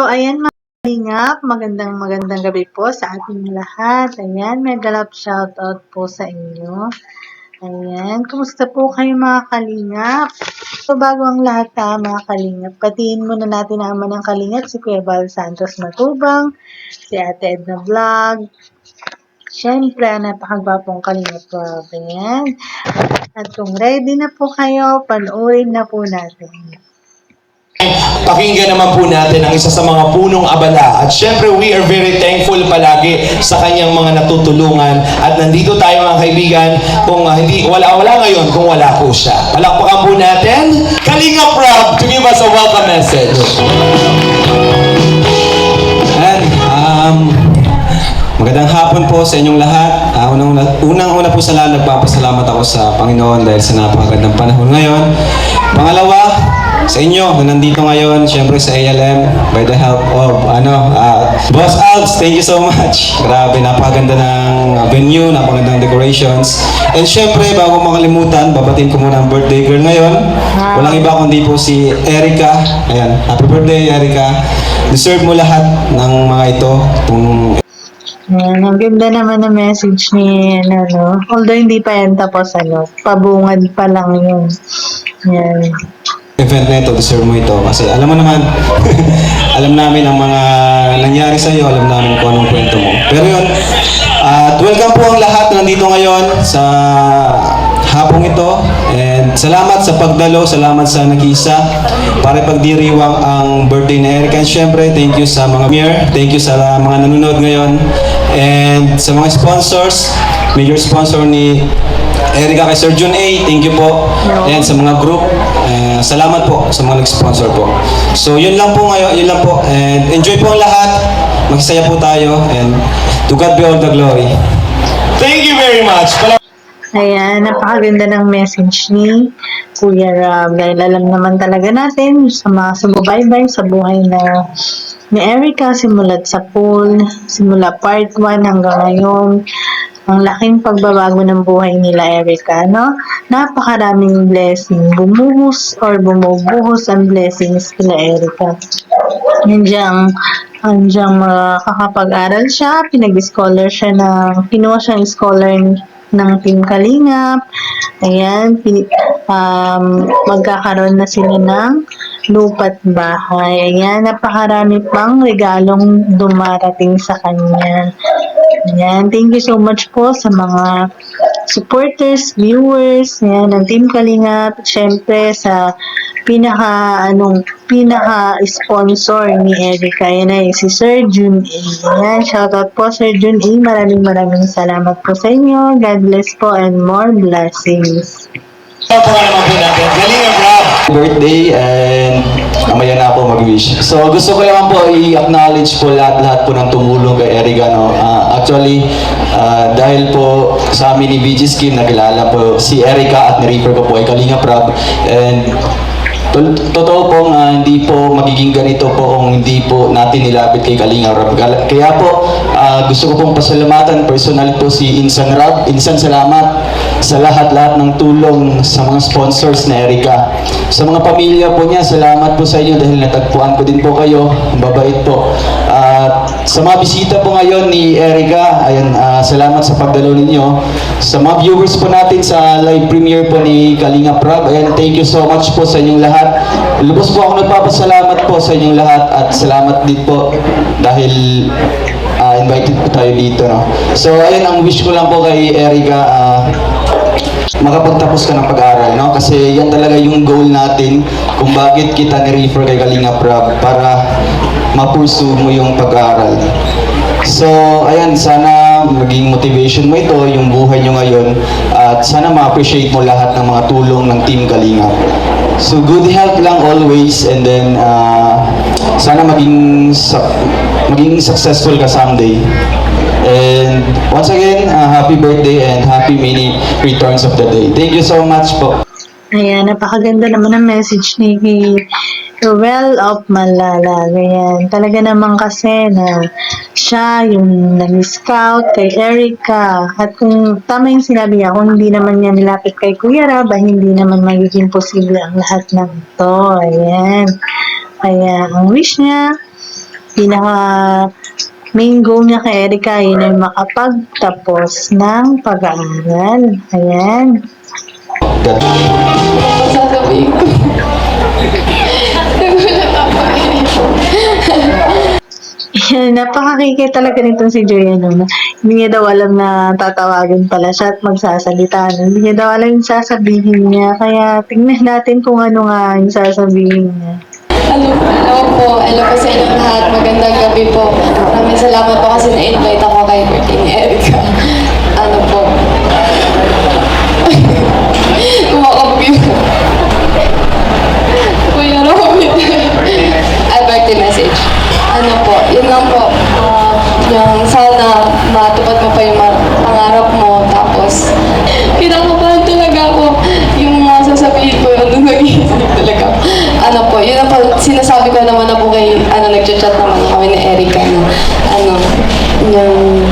Ayan mga kalingap, magandang gabi po sa ating lahat. Ayan, mega love shoutout po sa inyo. Ayan, kumusta po kayo mga kalingap? So, bago ang lahat mga kalingap, patiin muna natin ang ama ng kalingap, si Kuya Val Santos Matubang, si Ate Edna Vlog, syempre, napakagwapong kalingap po. Ayan. At kung ready na po kayo, panoorin na po natin. Pakinggan naman po natin ang isa sa mga punong abala. At syempre, we are very thankful palagi sa kanyang mga natutulungan. At nandito tayo mga kaibigan, kung wala ngayon kung wala po siya. Palakpakan po natin, Kalingap Rob, to give us a welcome message. And, magandang hapon po sa inyong lahat. Unang-una po sa lahat, nagpapasalamat ako sa Panginoon dahil sa napakagandang panahon ngayon. Pangalawa, sa inyo na nandito ngayon, syempre sa ALM, by the help of Boss Alps, thank you so much. Grabe, napakaganda ng venue, napakagandang decorations. And syempre, bago makalimutan, babatiin ko muna ang birthday girl ngayon. Walang iba kundi po si Erica. Ayan, happy birthday Erica. Deserve mo lahat ng mga ito. Ayan, ang ganda naman ng message ni, although hindi pa yan tapos, pabungad pa lang yun. Ayan. Event na ito, deserve mo ito. Kasi alam mo naman, alam namin ang mga nangyari sa iyo, alam namin kung anong kwento mo. Pero yun, at welcome po ang lahat na nandito ngayon sa hapong ito. And salamat sa pagdalo, salamat sa nakisa para pagdiriwang ang birthday ni Erica. And syempre, thank you sa mga mayor, thank you sa mga nanonood ngayon. And sa mga sponsors, major sponsor ni Erica kay Sir Jun A, thank you po. And sa mga group, salamat po sa mga nag-sponsor po. So yun lang po ngayon, yun lang po. And enjoy po ang lahat. Magsaya po tayo. And to God be all the glory. Thank you very much. Ayan, napakaganda ng message ni Kuya Rob. Dahil alam naman talaga natin sa mga sumubaybay sa buhay ni Erica, simula sa pool, simula part 1 hanggang ngayon. Ang laking pagbabago ng buhay nila Erica, no? Napakaraming blessing. Bumubuhos ang blessings nila Erica. Andiyan makakapag-aral siya, pinag-scholar siya kinuha siyang scholar ng Team Kalingap. Ayan, magkakaroon na sila ng lupa't bahay. Ayan, napakarami pang regalong dumarating sa kanya. Ayan, thank you so much po sa mga supporters, viewers, ayan, ng Team Kalingap. Siyempre sa pinaka-sponsor ni Erica, yan ay si Sir Jun A. Ayan, shoutout po Sir Jun A. Maraming salamat po sa inyo. God bless po and more blessings. Birthday and mamaya na po mag-wish. So gusto ko naman po i-acknowledge po lahat po ng tumulong kay Erica. Actually, dahil po sa amin ni VG Scheme, nakilala po si Erica at ni-refer ko po ay Kalingap Rob. And totoo pong hindi po magiging ganito po kung hindi po natin nilapit kay Kalingap Rob. Kaya po, gusto ko pong pasalamatan personal po si Insan Rob. Insan, salamat sa lahat ng tulong sa mga sponsors na Erica. Sa mga pamilya po niya, salamat po sa inyo dahil natagpuan ko din po kayo. Mabait po. Sa mga bisita po ngayon ni Erica, ayan, salamat sa pagdalo ninyo. Sa mga viewers po natin sa live premiere po ni Kalingap Rob, ayan, thank you so much po sa inyong lahat. Lubos po ako nagpapasalamat po sa inyong lahat at salamat din po dahil invited po tayo dito. So, ayun, ang wish ko lang po kay Erica, makapagtapos ka ng pag-aaral, kasi yan talaga yung goal natin kung bakit kita ni-refer kay Kalingap Rob para ma-pursue mo yung pag-aaral. So, ayan, sana maging motivation mo ito, yung buhay nyo ngayon, at sana ma-appreciate mo lahat ng mga tulong ng Team Kalingap. So, good health lang always, and then sana maging successful ka someday. And once again, happy birthday and happy many returns of the day. Thank you so much po. Ayan, napakaganda naman ang message ni Well of Malala. Ayan, talaga naman kasi na siya yung nag-scout kay Erica. At kung tama yung sinabi niya, kung hindi naman niya nilapit kay Kuya Rob, hindi naman magiging posible ang lahat ng ito. Ayan. Kaya ang wish niya, pinaka main goal niya kay Erica yun ay makapagtapos ng pag-aaral. Ayan. Sasabihin ko. Nagulat ako Yan, napakakikay talaga nitong si Joy, ano, na hindi niya daw alam na tatawagan pala siya at magsasalita. No? Hindi niya daw alam yung sasabihin niya. Kaya tingnan natin kung ano nga yung sasabihin niya. Hello po sa inyong lahat. Magandang gabi po. Maraming salamat po kasi na-invite ako kay birthday ni Erica. Ano po? Kumakabog yun. Kuya Robin. Ay, birthday message. Ano po, yun lang po. Yung sana matupad mo pa yung pangarap mo. Tapos, kinakabahan talaga ako. Yung mga sasabihin ko, ano nag-iisip talaga. Ano po, yun ang sinasabi ko naman na po kay, nag-chat naman kami ni Erica na, yung,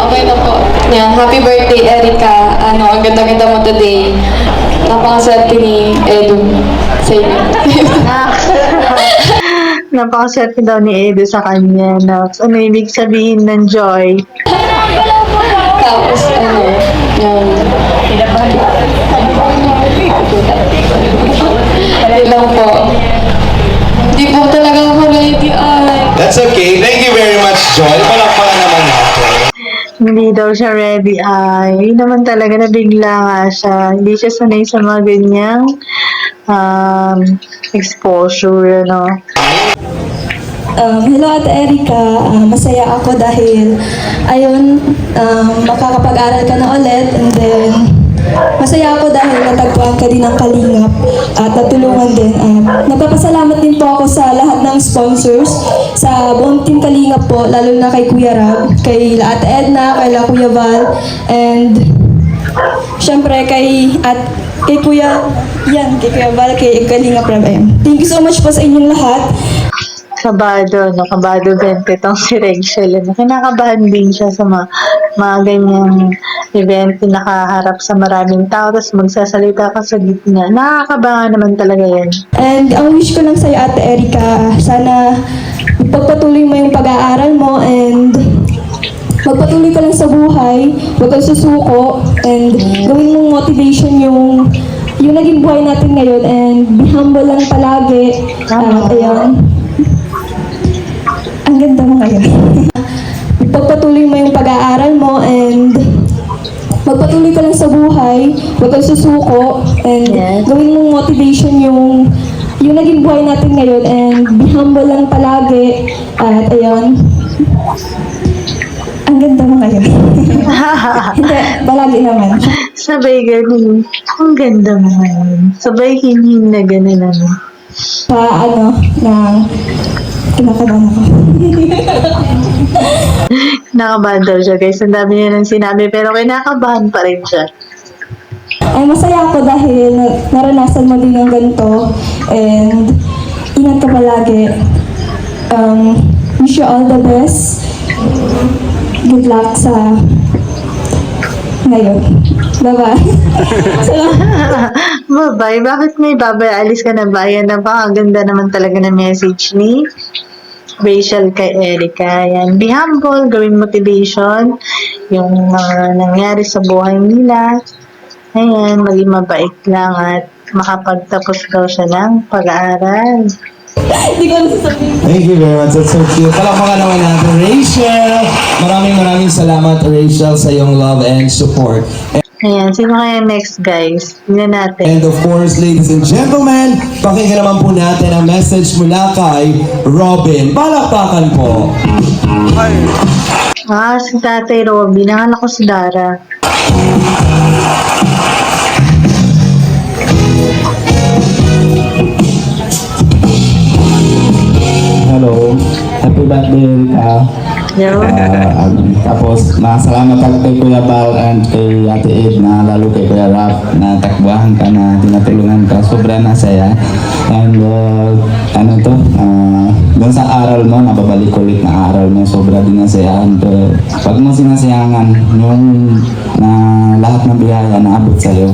okay na po. Yan, happy birthday, Erica. Ang ganda-ganda mo today. Napakaswerte ni Edu sa inyo. Napakaswerte daw ni Edo sa kanya. Na, ano ibig sabihin ng Joy? Tapos, yung, yun lang po. Hindi po talaga ako ready, ay. That's okay. Thank you very much, Joy. Palakpakan naman natin. Hindi daw siya ready ay. Yun naman talaga nabigla nga siya. Hindi siya sanay sa mga ganyang exposure, ano. Hello Ate Erica, masaya ako dahil ayun, makakapag-aral ka na ulit, and then masaya ako dahil natagpuan ka din ng Kalingap at natulungan din. Nagpapasalamat din po ako sa lahat ng sponsors, sa buong team Kalingap po, lalo na kay Kuya Rab, kay Ate Edna, kay Kuya Val, and syempre kay Kuya Val, kay Kalingap Rab. Thank you so much po sa inyong lahat. Kabado, no? Kabado 20 tong si Rachel. Ano? Kinakabahan din siya sa mga ganyang event, nakaharap sa maraming tao, tapos magsasalita ka sa gitna. Nakakabahan naman talaga yan. And ang wish ko lang sa'yo, Ate Erica, sana pagpatuloy mo yung pag-aaral mo and magpatuloy ka lang sa buhay, huwag kang susuko, and gawin mong motivation yung naging buhay natin ngayon, and be humble lang palagi. Ayan. Ang ganda mo ngayon. Pagpatuloy mo yung pag-aaral mo and magpatuloy ka lang sa buhay, huwag kang susuko, and gawin mong motivation yung naging buhay natin ngayon, and be humble lang palagi. At ayan. Ang ganda mo ngayon. Hindi, palagi naman. Sabay ganun. Ang ganda mo ngayon. Sabay hinhin na ganun, ano. Kinakabahan ako. Nakabahan daw siya, guys. Ang dami niya nang sinabi, pero kinakabahan pa rin siya. Ay, masaya ako dahil naranasan mo din yung ganito, and ingat ka palagi. Wish you all the best. Good luck sa ngayon. Bye-bye. Bye-bye. Bakit may babay? Alis ka na ba? Yan, napakaganda naman talaga na message ni Rachel kay Erica. Yan. Be humble, gawin motivation, yung nangyari sa buhay nila. Ayan, maging mabait lang at makapagtapos daw siya ng pag-aaral. Hindi ko nasasabihin. Thank you very much. That's so cute. Palakpakan naman natin, Rachel. Maraming salamat, Rachel, sa iyong love and support. Ayan, sino kaya next, guys? Tignan natin. And of course, ladies and gentlemen, pakinggan naman po natin ang message mula kay Robin. Palakpakan po. Si Tatay Robby. Nanganak ko si Dara. Hello, happy birthday Erika. Yo. Tapos salamat ako kay Kuya Val and kay Ate Ed na lalo kay Kuya Rap na takbuhan ka na tinatulungan ka. Sobra na saya. And doon sa aral mo, nababalik ulit na aral mo, sobra din na saya. And pag mo sinasayangan yung na lahat ng biyaya na abot sa'yo,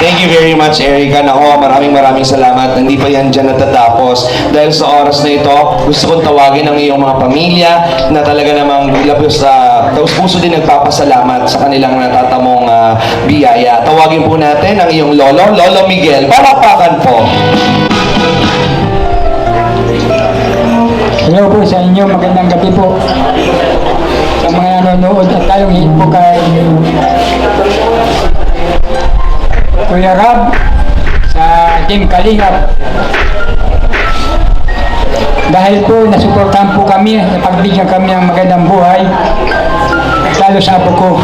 Thank you very much, Erica. Nako, maraming salamat. Hindi pa yan dyan natatapos. Dahil sa oras na ito, gusto kong tawagin ang iyong mga pamilya na talaga namang labos taos puso din nagpapasalamat sa kanilang natatamong biyaya. Tawagin po natin ang iyong lolo, Lolo Miguel. Palakpakan po. Hello po sa inyo, magandang gabi po. Sa mga nanonood at tayong hit po kay Kuya Rab sa Team Kalingap. Dahil po nasuportahan po kami, napagbigyan kami ng magandang buhay, lalo sa apo ko.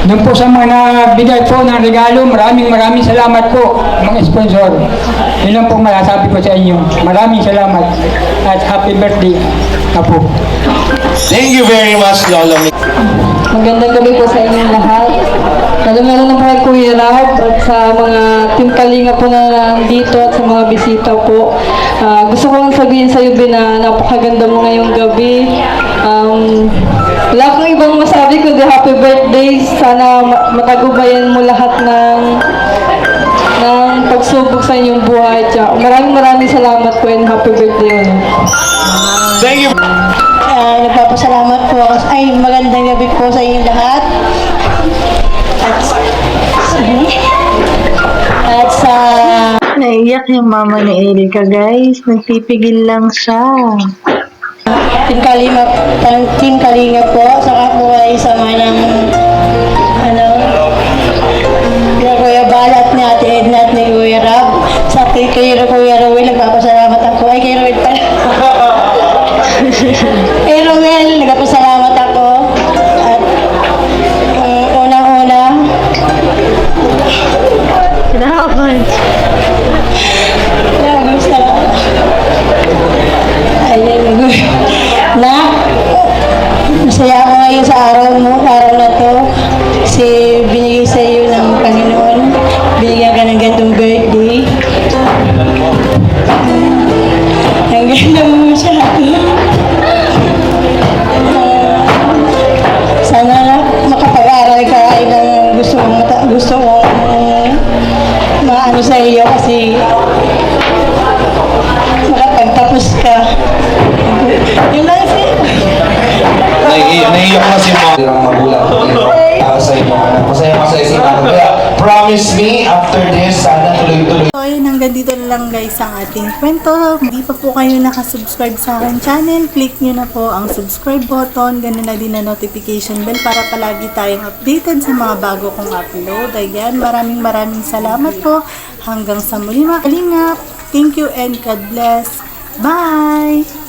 Doon po sa mga bigay po ng regalo, maraming salamat po mga sponsor. Yun lang po masasabi ko sa inyo. Maraming salamat at happy birthday, Apo. Thank you very much, Lolo Miguel. Magandang gabi po sa inyong lahat. Lalo-lalo na po kay Kuya Rab at sa mga Team Kalinga po na nandito at sa mga bisita po. Gusto ko lang sabihin sa iyo, na napakaganda mo ngayong gabi. Wala akong ibang masabi kundi happy birthday. Sana matagubayan mo lahat ng pagsubok sa inyong buhay. Maraming salamat po and happy birthday. Thank you. Nagpapasalamat po. Ay, magandang gabi po sa inyong lahat. At sa... Naiyak yung mama ni Erica, guys. Nagpipigil lang siya. Team Kalinga po. Saka po ay sama ng na Kuya Balat ni Ate Edna at ni Kuya Rab. Sa kay Kuya Rowel, nagpapasalamat ako. Ay, kay Rowel pala. Kay Rowel, nagpapasalamat ako. At unang-una, gusto na masaya ako ngayon sa araw na to kasi binigay sa iyo ng Panginoon, binigyan ka ng gantong birthday. Ang ganda mo siya. Sana makapag-aral ka ay ng gusto mong maano sa iyo kasi makapagtapos ka. Yung life eh. Naiiyak na si Mom. Ang magulang ko sa inyo. Masaya si Mom. Kaya promise me, after this, sana tuloy-tuloy. So, ayun, hanggang dito na lang guys ang ating kwento. Hindi pa po kayo nakasubscribe sa akin channel, click nyo na po ang subscribe button, ganun na din na notification bell para palagi tayong updated sa mga bago kong upload. Ayan, maraming salamat po. Hanggang sa muli mga kalingap. Thank you and God bless. Bye!